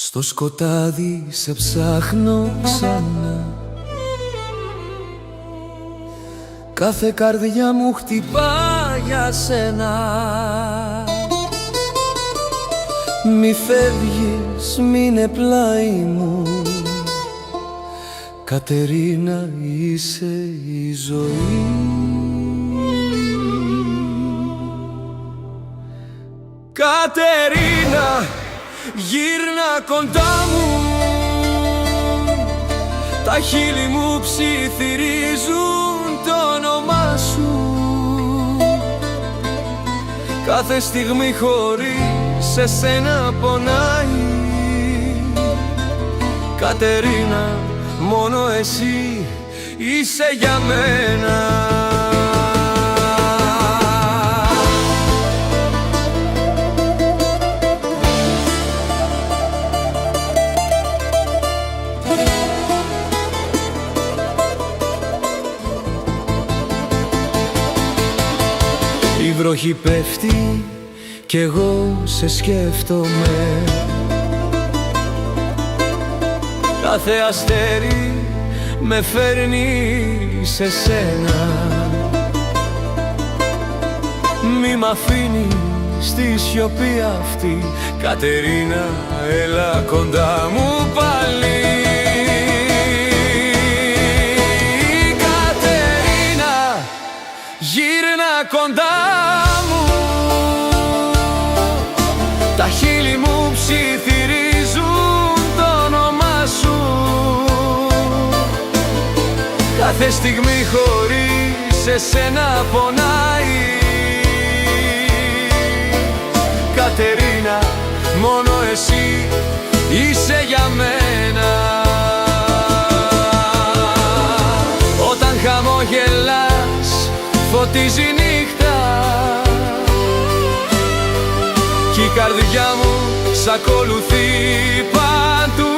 Στο σκοτάδι σε ψάχνω ξανά. Κάθε καρδιά μου χτυπά για σένα. Μη φεύγεις, μείνε πλάι μου. Κατερίνα, είσαι η ζωή. Κατερίνα, γύρνα κοντά μου. Τα χείλη μου ψιθυρίζουν το όνομά σου. Κάθε στιγμή χωρίς εσένα πονάει. Κατερίνα, μόνο εσύ είσαι για μένα. Η βροχή πέφτει κι εγώ σε σκέφτομαι. Κάθε αστέρι με φέρνει σε σένα. Μη μ' αφήνεις στη σιωπή αυτή. Κατερίνα, έλα κοντά μου πάλι. Κατερίνα, γύρνα κοντά μου. Τα χείλη μου ψιθυρίζουν το όνομά σου. Κάθε στιγμή χωρίς εσένα πονάει. Κατερίνα, μόνο εσύ είσαι για μένα. Όταν χαμογελάς φωτίζει νύχτα κι η καρδιά μου σ' ακολουθεί παντού.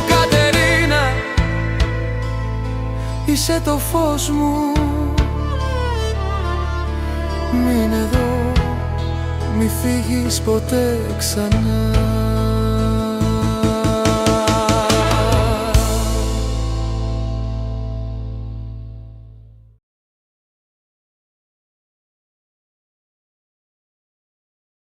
Κατερίνα, είσαι το φως μου. Μείνε εδώ, μη φύγεις ποτέ ξανά.